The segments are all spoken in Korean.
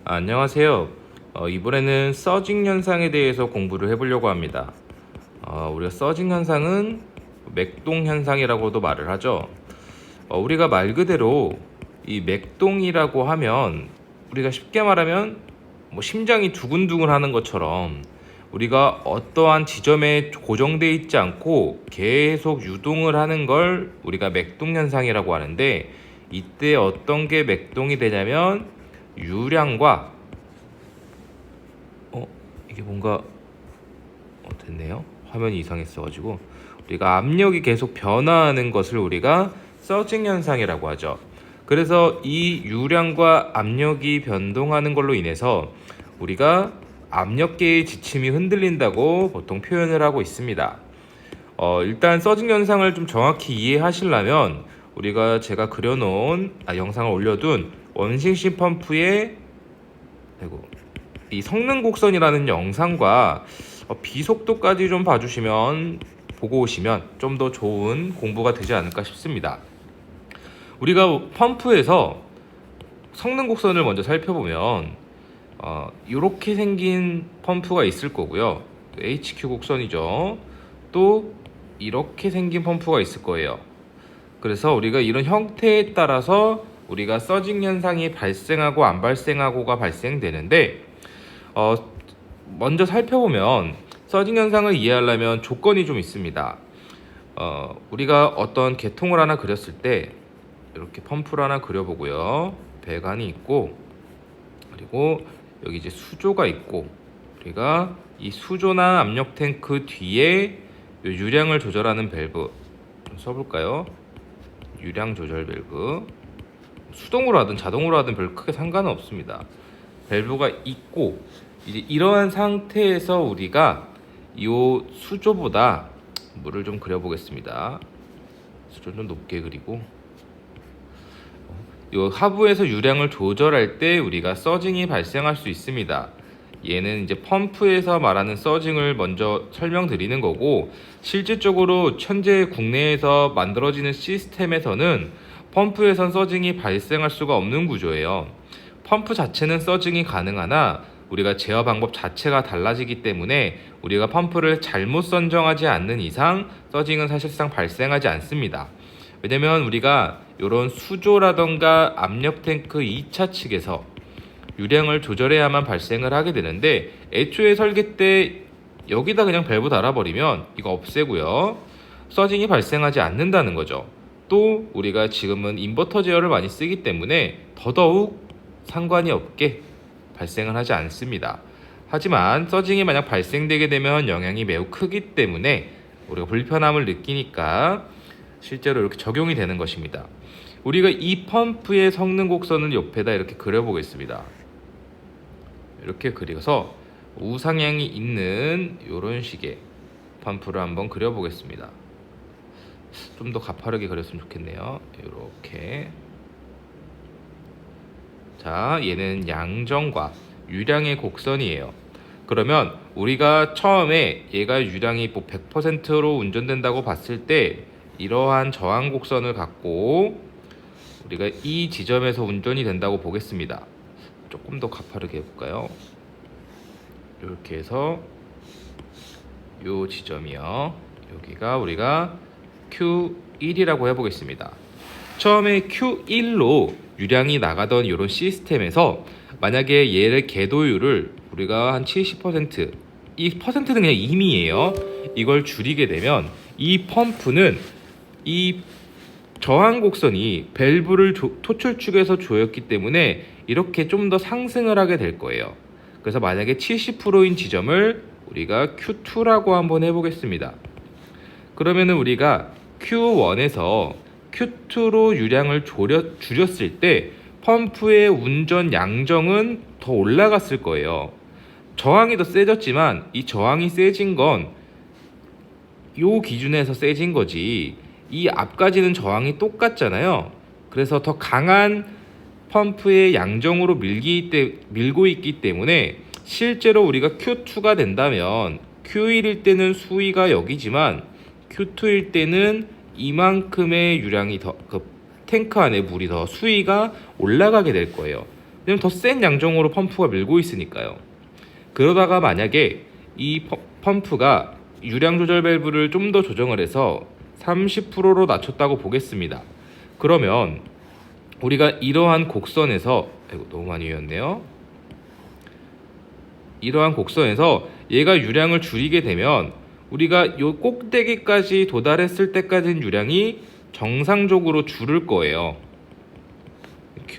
안녕하세요. 이번에는 서징 현상에 대해서 공부를 해보려고 합니다. 우리가 서징 현상은 맥동 현상이라고도 말을 하죠. 우리가 말 그대로 이 맥동이라고 하면 우리가 쉽게 말하면 뭐 심장이 두근두근 하는 것처럼 우리가 어떠한 지점에 고정되어 있지 않고 계속 유동을 하는 걸 우리가 맥동 현상이라고 하는데, 이때 어떤 게 맥동이 되냐면 유량과 이게 뭔가 됐네요. 화면이 이상했어가지고 우리가 압력이 계속 변화하는 것을 우리가 서징 현상이라고 하죠. 그래서 이 유량과 압력이 변동하는 걸로 인해서 우리가 압력계의 지침이 흔들린다고 보통 표현을 하고 있습니다. 일단 서징 현상을 좀 정확히 이해하시려면 우리가 제가 그려놓은 영상을 올려둔 원싱식 펌프의 이 성능 곡선이라는 영상과 비속도까지 좀 봐주시면, 보고 오시면 좀 더 좋은 공부가 되지 않을까 싶습니다. 우리가 펌프에서 성능 곡선을 먼저 살펴보면 이렇게 생긴 펌프가 있을 거고요. HQ 곡선이죠. 또 이렇게 생긴 펌프가 있을 거예요. 그래서 우리가 이런 형태에 따라서 우리가 서징 현상이 발생하고 안 발생하고가 발생되는데, 먼저 살펴보면 서징 현상을 이해하려면 조건이 좀 있습니다. 우리가 어떤 계통을 하나 그렸을 때 이렇게 펌프를 하나 그려보고요. 배관이 있고, 그리고 여기 이제 수조가 있고, 우리가 이 수조나 압력 탱크 뒤에 유량을 조절하는 밸브 좀 써볼까요? 유량 조절 밸브, 수동으로 하든 자동으로 하든 별 크게 상관은 없습니다. 밸브가 있고, 이제 이러한 상태에서 우리가 이 수조보다 물을 좀 그려보겠습니다. 수조 좀 높게 그리고, 이 하부에서 유량을 조절할 때 우리가 서징이 발생할 수 있습니다. 얘는 이제 펌프에서 말하는 서징을 먼저 설명드리는 거고, 실질적으로 현재 국내에서 만들어지는 시스템에서는 펌프에선 서징이 발생할 수가 없는 구조예요. 펌프 자체는 서징이 가능하나 우리가 제어 방법 자체가 달라지기 때문에 우리가 펌프를 잘못 선정하지 않는 이상 서징은 사실상 발생하지 않습니다. 왜냐면 우리가 이런 수조라던가 압력 탱크 2차 측에서 유량을 조절해야만 발생을 하게 되는데, 애초에 설계 때 여기다 그냥 밸브 달아버리면 이거 없애고요, 서징이 발생하지 않는다는 거죠. 또 우리가 지금은 인버터 제어를 많이 쓰기 때문에 더더욱 상관이 없게 발생을 하지 않습니다. 하지만 서징이 만약 발생되게 되면 영향이 매우 크기 때문에 우리가 불편함을 느끼니까 실제로 이렇게 적용이 되는 것입니다. 우리가 이 펌프의 성능 곡선을 옆에다 이렇게 그려보겠습니다. 이렇게 그려서 우상향이 있는 이런 식의 펌프를 한번 그려보겠습니다. 좀 더 가파르게 그렸으면 좋겠네요. 이렇게. 자, 얘는 양정과 유량의 곡선이에요. 그러면 우리가 처음에 얘가 유량이 뭐 100%로 운전된다고 봤을 때 이러한 저항 곡선을 갖고 우리가 이 지점에서 운전이 된다고 보겠습니다. 조금 더 가파르게 해볼까요? 이렇게 해서 요 지점이요, 여기가 우리가 Q1이라고 해보겠습니다. 처음에 Q1로 유량이 나가던 이런 시스템에서 만약에 얘를 궤도율을 우리가 한 70%, 이 퍼센트는 그냥 임의예요. 이걸 줄이게 되면 이 펌프는 이 저항 곡선이 밸브를 토출축에서 조였기 때문에 이렇게 좀 더 상승을 하게 될 거예요. 그래서 만약에 70%인 지점을 우리가 Q2라고 한번 해보겠습니다. 그러면은 우리가 Q1에서 Q2로 유량을 줄였을 때 펌프의 운전 양정은 더 올라갔을 거예요. 저항이 더 세졌지만 이 저항이 세진 건 요 기준에서 세진 거지, 이 앞까지는 저항이 똑같잖아요. 그래서 더 강한 펌프의 양정으로 밀고 있기 때문에 실제로 우리가 Q2가 된다면 Q1일 때는 수위가 여기지만 Q2일 때는 이만큼의 유량이 더, 탱크 안에 물이 더 수위가 올라가게 될 거예요. 왜냐면 더 센 양정으로 펌프가 밀고 있으니까요. 그러다가 만약에 이 펌프가 유량 조절 밸브를 좀 더 조정을 해서 30%로 낮췄다고 보겠습니다. 그러면 우리가 이러한 곡선에서, 아이고 너무 많이 외웠네요. 이러한 곡선에서 얘가 유량을 줄이게 되면 우리가 요 꼭대기까지 도달했을 때까지는 유량이 정상적으로 줄을 거예요.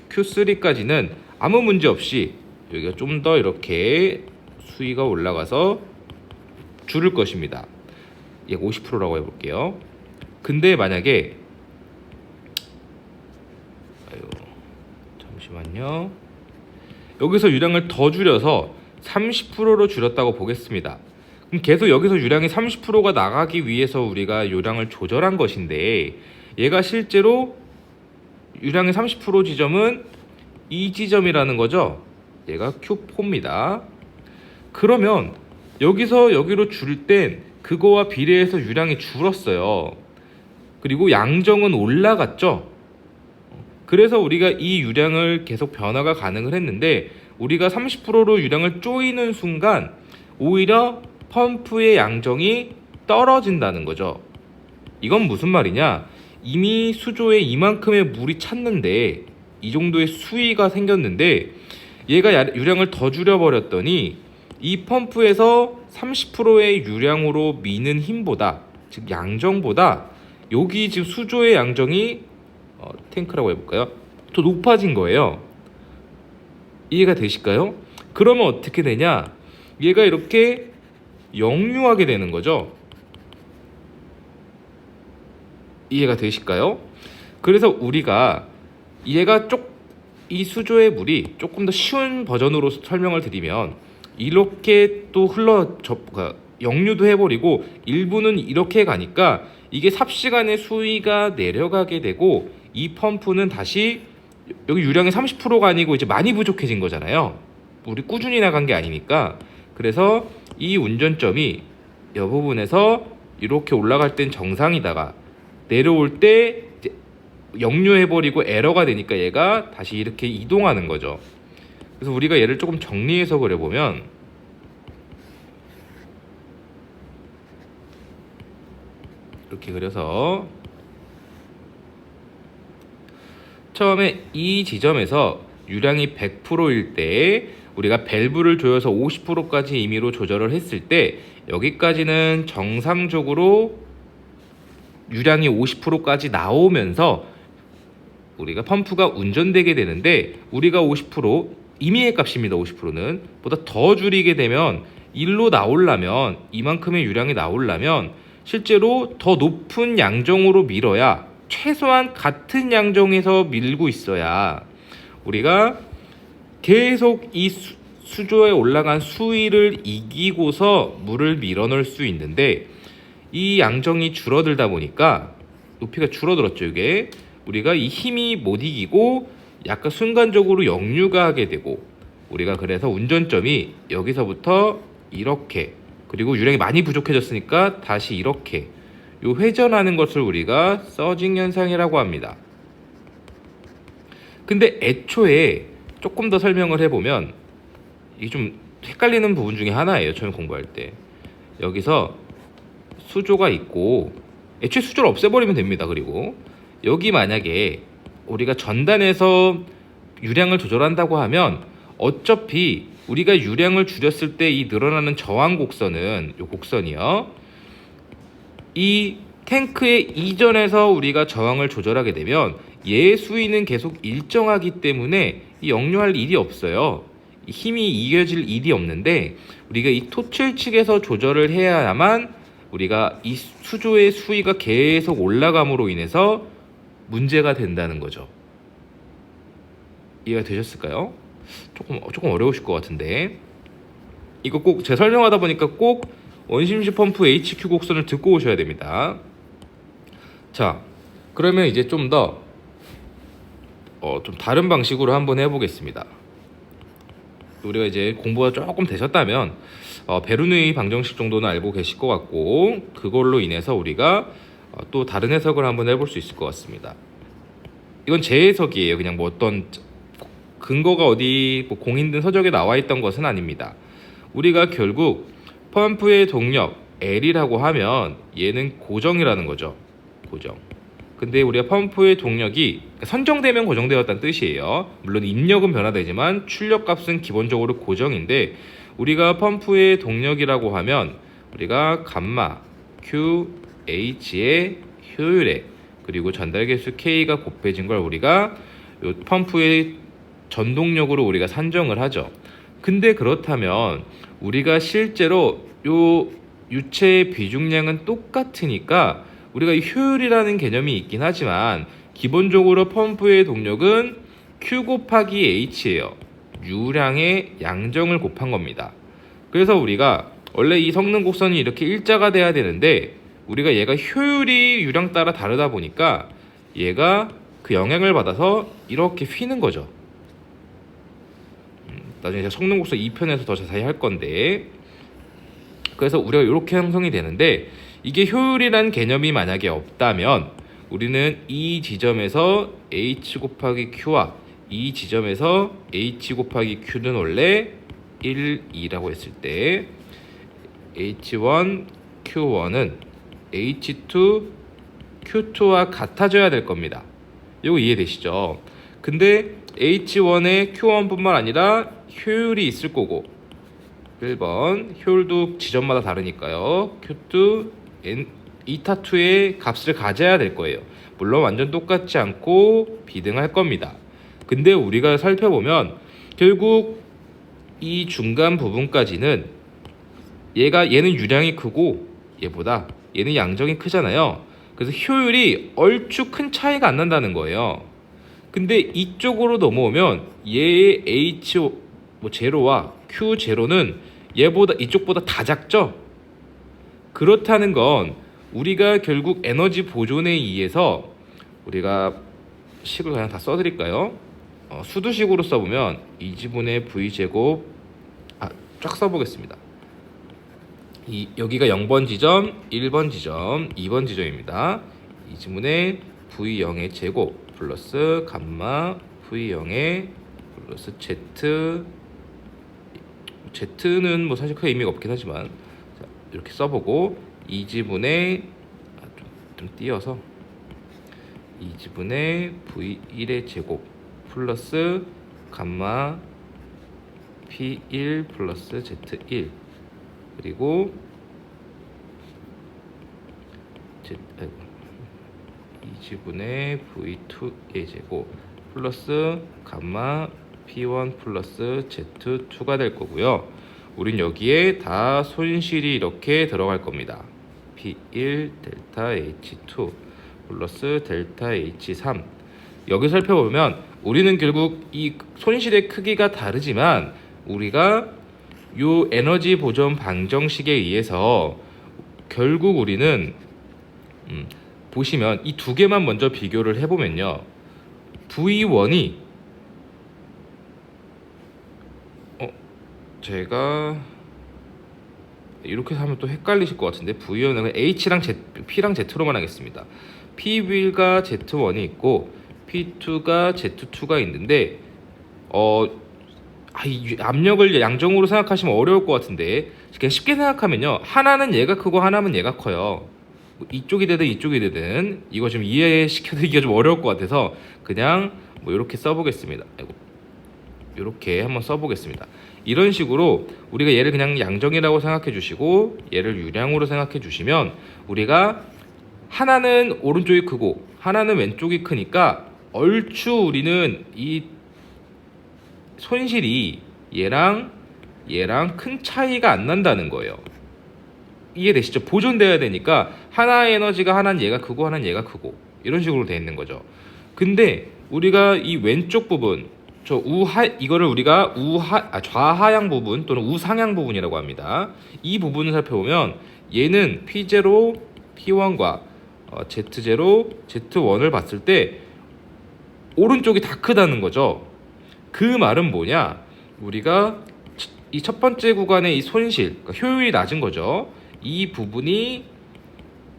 Q3까지는 아무 문제 없이 여기가 좀 더 이렇게 수위가 올라가서 줄을 것입니다. 약 50%라고 해볼게요. 근데 만약에 잠시만요. 여기서 유량을 더 줄여서 30%로 줄였다고 보겠습니다. 그럼 계속 여기서 유량이 30%가 나가기 위해서 우리가 요량을 조절한 것인데, 얘가 실제로 유량의 30% 지점은 이 지점이라는 거죠. 얘가 Q4입니다. 그러면 여기서 여기로 줄일 땐 그거와 비례해서 유량이 줄었어요. 그리고 양정은 올라갔죠. 그래서 우리가 이 유량을 계속 변화가 가능을 했는데, 우리가 30%로 유량을 조이는 순간 오히려 펌프의 양정이 떨어진다는 거죠. 이건 무슨 말이냐? 이미 수조에 이만큼의 물이 찼는데, 이 정도의 수위가 생겼는데 얘가 유량을 더 줄여버렸더니 이 펌프에서 30%의 유량으로 미는 힘보다, 즉 양정보다 여기 지금 수조의 양정이 탱크라고 해볼까요? 더 높아진 거예요. 이해가 되실까요? 그러면 어떻게 되냐? 얘가 이렇게 역류하게 되는 거죠. 이해가 되실까요? 그래서 우리가 얘가 이 수조의 물이 조금 더 쉬운 버전으로 설명을 드리면, 이렇게 또 역류도 해버리고 일부는 이렇게 가니까 이게 삽시간에 수위가 내려가게 되고, 이 펌프는 다시 여기 유량이 30%가 아니고 이제 많이 부족해진 거잖아요. 우리 꾸준히 나간 게 아니니까. 그래서 이 운전점이 이 부분에서 이렇게 올라갈 땐 정상이다가 내려올 때 이제 역류해버리고 에러가 되니까 얘가 다시 이렇게 이동하는 거죠. 그래서 우리가 얘를 조금 정리해서 그려보면, 이렇게 그려서 처음에 이 지점에서 유량이 100%일 때 우리가 밸브를 조여서 50%까지 임의로 조절을 했을 때, 여기까지는 정상적으로 유량이 50%까지 나오면서 우리가 펌프가 운전되게 되는데, 우리가 50% 임의의 값입니다. 50%는 보다 더 줄이게 되면 일로 나오려면, 이만큼의 유량이 나오려면 실제로 더 높은 양정으로 밀어야, 최소한 같은 양정에서 밀고 있어야 우리가 계속 이 수조에 올라간 수위를 이기고서 물을 밀어넣을 수 있는데, 이 양정이 줄어들다 보니까, 높이가 줄어들었죠. 이게 우리가 이 힘이 못 이기고 약간 순간적으로 역류가 하게 되고, 우리가 그래서 운전점이 여기서부터 이렇게, 그리고 유량이 많이 부족해졌으니까 다시 이렇게 요 회전하는 것을 우리가 서징 현상이라고 합니다. 근데 애초에 조금 더 설명을 해보면 이게 좀 헷갈리는 부분 중에 하나예요. 처음 공부할 때 여기서 수조가 있고, 애초에 수조를 없애버리면 됩니다. 그리고 여기 만약에 우리가 전단에서 유량을 조절한다고 하면, 어차피 우리가 유량을 줄였을 때 이 늘어나는 저항 곡선은, 요 곡선이요, 이 탱크의 이전에서 우리가 저항을 조절하게 되면 얘의 수위는 계속 일정하기 때문에 이 역류할 일이 없어요. 힘이 이겨질 일이 없는데, 우리가 이 토출 측에서 조절을 해야만 우리가 이 수조의 수위가 계속 올라감으로 인해서 문제가 된다는 거죠. 이해가 되셨을까요? 조금 어려우실 것 같은데, 이거 꼭 제가 설명하다 보니까 꼭 원심시 펌프 HQ 곡선을 듣고 오셔야 됩니다. 자, 그러면 이제 좀 다른 방식으로 한번 해보겠습니다. 우리가 이제 공부가 조금 되셨다면 베르누이 방정식 정도는 알고 계실 것 같고, 그걸로 인해서 우리가 또 다른 해석을 한번 해볼 수 있을 것 같습니다. 이건 제 해석이에요. 그냥 뭐 어떤 근거가 어디 뭐 공인된 서적에 나와 있던 것은 아닙니다. 우리가 결국 펌프의 동력 L이라고 하면 얘는 고정이라는 거죠. 고정. 근데 우리가 펌프의 동력이 선정되면 고정되었다는 뜻이에요. 물론 입력은 변화되지만 출력 값은 기본적으로 고정인데, 우리가 펌프의 동력이라고 하면 우리가 감마 Q H의 효율에 그리고 전달 개수 K가 곱해진 걸 우리가 요 펌프의 전동력으로 우리가 산정을 하죠. 근데 그렇다면 우리가 실제로 요 유체의 비중량은 똑같으니까 우리가 효율이라는 개념이 있긴 하지만 기본적으로 펌프의 동력은 Q 곱하기 H예요. 유량의 양정을 곱한 겁니다. 그래서 우리가 원래 이 성능 곡선이 이렇게 일자가 돼야 되는데 우리가 얘가 효율이 유량 따라 다르다 보니까 얘가 그 영향을 받아서 이렇게 휘는 거죠. 나중에 제가 성능 곡선 2편에서 더 자세히 할 건데, 그래서 우리가 이렇게 형성이 되는데, 이게 효율이란 개념이 만약에 없다면 우리는 이 지점에서 H 곱하기 Q와 이 지점에서 H 곱하기 Q는 원래 1, 2라고 했을 때 H1, Q1은 H2, Q2와 같아져야 될 겁니다. 이거 이해되시죠? 근데 H1에 Q1뿐만 아니라 효율이 있을 거고, 1번 효율도 지점마다 다르니까요. Q2, 이타2의 값을 가져야 될 거예요. 물론 완전 똑같지 않고 비등할 겁니다. 근데 우리가 살펴보면 결국 이 중간 부분까지는 얘는 유량이 크고 얘보다 얘는 양정이 크잖아요. 그래서 효율이 얼추 큰 차이가 안 난다는 거예요. 근데 이쪽으로 넘어오면 얘의 H0와 Q0는 얘보다 이쪽보다 다 작죠? 그렇다는 건 우리가 결국 에너지 보존에 의해서 우리가 식을 그냥 다 써드릴까요? 수두식으로 써보면 2지분의 V제곱 쫙 써보겠습니다. 여기가 0번 지점, 1번 지점, 2번 지점입니다. 2지분의 V0의 제곱 플러스 감마 V0의 플러스 Z, Z는 뭐 사실 크게 의미가 없긴 하지만 자, 이렇게 써보고 2지분의 좀 띄어서 2지분의 V1의 제곱 플러스 감마 P1 플러스 Z1 그리고 2지분의 V2의 제곱 플러스 감마 P1 플러스 Z2가 될 거고요. 우린 여기에 다 손실이 이렇게 들어갈 겁니다. P1 델타 H2 플러스 델타 H3. 여기 살펴보면 우리는 결국 이 손실의 크기가 다르지만 우리가 요 에너지 보존 방정식에 의해서 결국 우리는 보시면 이 두 개만 먼저 비교를 해보면요. V1이 제가 이렇게 하면 또 헷갈리실 것 같은데 V1은 H랑 P랑 Z로만 하겠습니다. P1가 Z1이 있고 P2가 Z2가 있는데 이 압력을 양정으로 생각하시면 어려울 것 같은데 그냥 쉽게 생각하면요. 하나는 얘가 크고 하나는 얘가 커요. 이쪽이 되든 이쪽이 되든 이거 좀 이해시켜드리기가 좀 어려울 것 같아서 그냥 뭐 이렇게 써보겠습니다. 이렇게 한번 써보겠습니다. 이런 식으로 우리가 얘를 그냥 양정이라고 생각해 주시고 얘를 유량으로 생각해 주시면 우리가 하나는 오른쪽이 크고 하나는 왼쪽이 크니까 얼추 우리는 이 손실이 얘랑 큰 차이가 안 난다는 거예요. 이해되시죠? 보존돼야 되니까 하나의 에너지가 하나는 얘가 크고 하나는 얘가 크고 이런 식으로 돼 있는 거죠. 근데 우리가 이 왼쪽 부분 이거를 우리가 좌하향 부분 또는 우상향 부분이라고 합니다. 이 부분을 살펴보면 얘는 P0, P1과 Z0, Z1을 봤을 때 오른쪽이 다 크다는 거죠. 그 말은 뭐냐? 우리가 이 첫 번째 구간의 이 손실, 그러니까 효율이 낮은 거죠. 이 부분이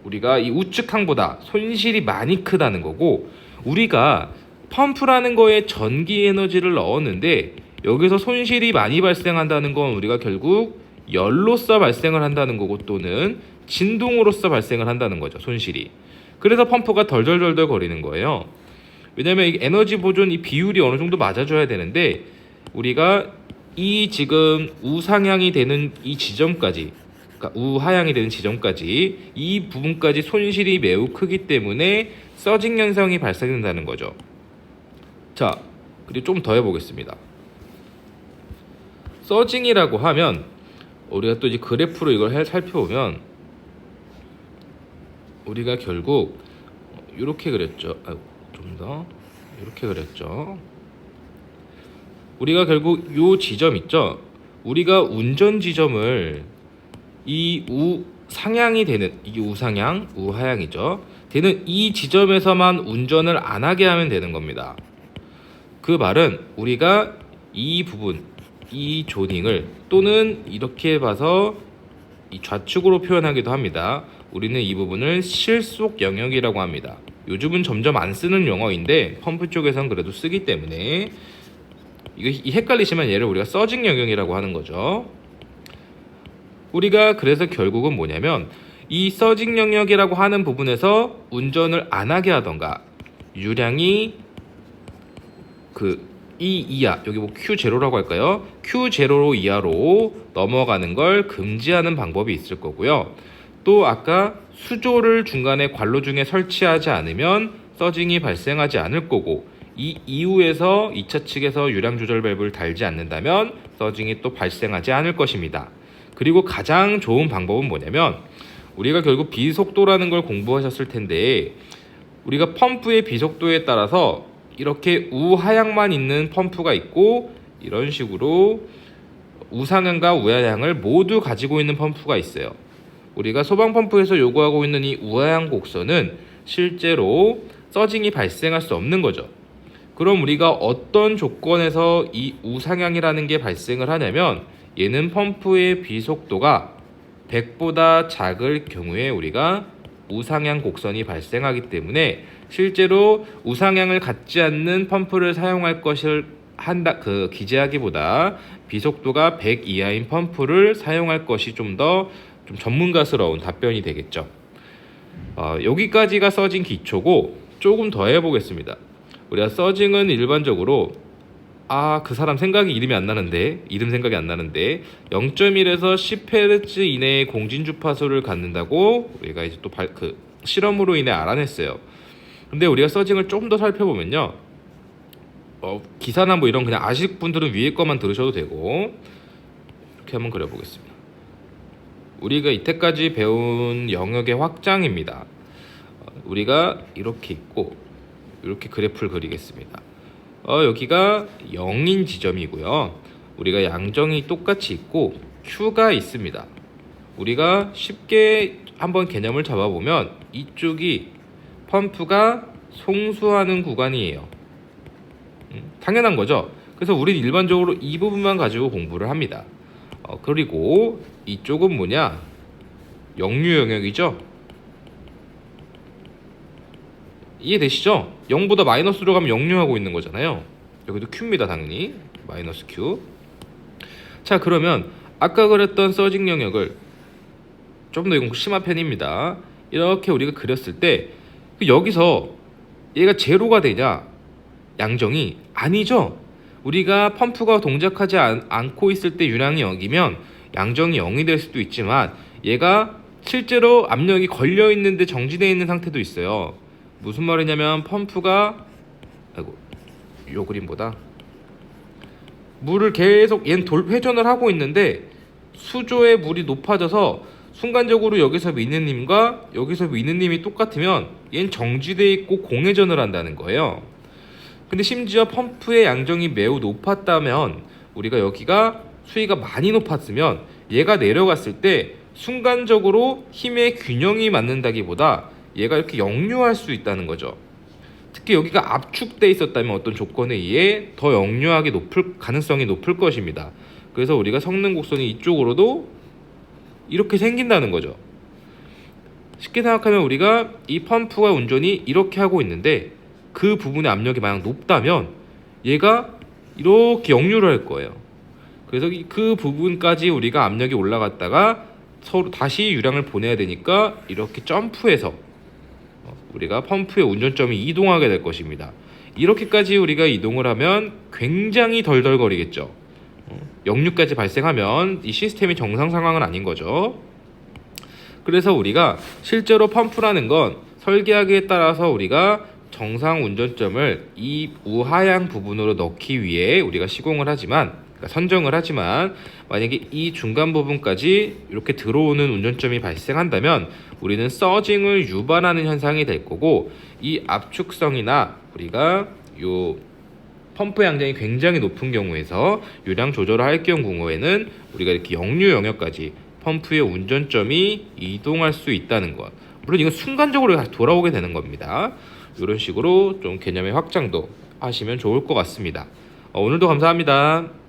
우리가 이 우측항보다 손실이 많이 크다는 거고, 우리가 펌프라는 거에 전기 에너지를 넣었는데 여기서 손실이 많이 발생한다는 건 우리가 결국 열로서 발생을 한다는 거고 또는 진동으로서 발생을 한다는 거죠. 손실이. 그래서 펌프가 덜덜덜덜 거리는 거예요. 왜냐면 이 에너지 보존 이 비율이 어느 정도 맞아줘야 되는데 우리가 이 지금 우상향이 되는 이 지점까지, 그러니까 우하향이 되는 지점까지 이 부분까지 손실이 매우 크기 때문에 서징 현상이 발생된다는 거죠. 자, 그리고 좀 더 해보겠습니다. 서징이라고 하면 우리가 또 이제 그래프로 이걸 살펴보면 우리가 결국 이렇게 그렸죠. 좀 더 이렇게 그렸죠. 우리가 결국 요 지점 있죠. 우리가 운전 지점을 이 우상향이 되는 이게 우상향, 우하향이죠. 되는 이 지점에서만 운전을 안 하게 하면 되는 겁니다. 그 말은 우리가 이 부분, 이 조닝을 또는 이렇게 봐서 이 좌측으로 표현하기도 합니다. 우리는 이 부분을 실속 영역이라고 합니다. 요즘은 점점 안 쓰는 용어인데 펌프 쪽에선 그래도 쓰기 때문에 이 헷갈리시면 얘를 우리가 서징 영역이라고 하는 거죠. 우리가 그래서 결국은 뭐냐면 이 서징 영역이라고 하는 부분에서 운전을 안 하게 하던가 유량이 이 이하, 여기 뭐 Q0라고 할까요? Q0 이하로 넘어가는 걸 금지하는 방법이 있을 거고요. 또 아까 수조를 중간에 관로 중에 설치하지 않으면 서징이 발생하지 않을 거고 이 이후에서 2차 측에서 유량 조절 밸브를 달지 않는다면 서징이 또 발생하지 않을 것입니다. 그리고 가장 좋은 방법은 뭐냐면 우리가 결국 비속도라는 걸 공부하셨을 텐데 우리가 펌프의 비속도에 따라서 이렇게 우하향만 있는 펌프가 있고 이런 식으로 우상향과 우하향을 모두 가지고 있는 펌프가 있어요. 우리가 소방펌프에서 요구하고 있는 이 우하향 곡선은 실제로 서징이 발생할 수 없는 거죠. 그럼 우리가 어떤 조건에서 이 우상향이라는 게 발생을 하냐면 얘는 펌프의 비속도가 100보다 작을 경우에 우리가 우상향 곡선이 발생하기 때문에 실제로 우상향을 갖지 않는 펌프를 사용할 것을 기재하기보다 비속도가 100 이하인 펌프를 사용할 것이 좀 전문가스러운 답변이 되겠죠. 여기까지가 서징 기초고 조금 더 해보겠습니다. 우리가 서징은 일반적으로 그 사람 이름이 안 나는데 0.1에서 10Hz 이내의 공진 주파수를 갖는다고 우리가 이제 또 실험으로 인해 알아냈어요. 근데 우리가 서징을 좀 더 살펴보면요, 기사나 뭐 이런 그냥 아실 분들은 위에 것만 들으셔도 되고 이렇게 한번 그려보겠습니다. 우리가 이때까지 배운 영역의 확장입니다. 우리가 이렇게 있고 이렇게 그래프를 그리겠습니다. 여기가 0인 지점이고요. 우리가 양정이 똑같이 있고 Q가 있습니다. 우리가 쉽게 한번 개념을 잡아보면 이쪽이 펌프가 송수하는 구간이에요. 당연한 거죠. 그래서 우리는 일반적으로 이 부분만 가지고 공부를 합니다. 그리고 이쪽은 뭐냐? 역류 영역이죠. 이해되시죠? 0보다 마이너스로 가면 역류하고 있는 거잖아요. 여기도 Q입니다. 당연히 마이너스 Q. 자, 그러면 아까 그렸던 서징 영역을 좀 더 이건 심화 편입니다. 이렇게 우리가 그렸을 때 여기서 얘가 제로가 되냐? 양정이 아니죠. 우리가 펌프가 동작하지 않고 있을 때 유량이 0이면 양정이 0이 될 수도 있지만 얘가 실제로 압력이 걸려 있는데 정지되어 있는 상태도 있어요. 무슨 말이냐면 펌프가 요 그림보다 물을 계속 회전을 하고 있는데 수조의 물이 높아져서 순간적으로 여기서 미느님과 여기서 미느님이 똑같으면 얘는 정지되어 있고 공회전을 한다는 거예요. 근데 심지어 펌프의 양정이 매우 높았다면 우리가 여기가 수위가 많이 높았으면 얘가 내려갔을 때 순간적으로 힘의 균형이 맞는다기보다 얘가 이렇게 역류할 수 있다는 거죠. 특히 여기가 압축돼 있었다면 어떤 조건에 의해 더 역류하기 가능성이 높을 것입니다. 그래서 우리가 성능 곡선이 이쪽으로도 이렇게 생긴다는 거죠. 쉽게 생각하면 우리가 이 펌프와 운전이 이렇게 하고 있는데 그 부분의 압력이 만약 높다면 얘가 이렇게 역류를 할 거예요. 그래서 그 부분까지 우리가 압력이 올라갔다가 서로 다시 유량을 보내야 되니까 이렇게 점프해서 우리가 펌프의 운전점이 이동하게 될 것입니다. 이렇게까지 우리가 이동을 하면 굉장히 덜덜거리겠죠. 역류까지 발생하면 이 시스템이 정상 상황은 아닌 거죠. 그래서 우리가 실제로 펌프라는 건 설계하기에 따라서 우리가 정상 운전점을 이 우하향 부분으로 넣기 위해 우리가 시공을 하지만, 그러니까 선정을 하지만, 만약에 이 중간 부분까지 이렇게 들어오는 운전점이 발생한다면 우리는 서징을 유발하는 현상이 될 거고, 이 압축성이나 우리가 요 펌프 양장이 굉장히 높은 경우에서 유량 조절을 할 경우에는 우리가 이렇게 역류 영역까지 펌프의 운전점이 이동할 수 있다는 것. 물론 이건 순간적으로 다시 돌아오게 되는 겁니다. 이런 식으로 좀 개념의 확장도 하시면 좋을 것 같습니다. 오늘도 감사합니다.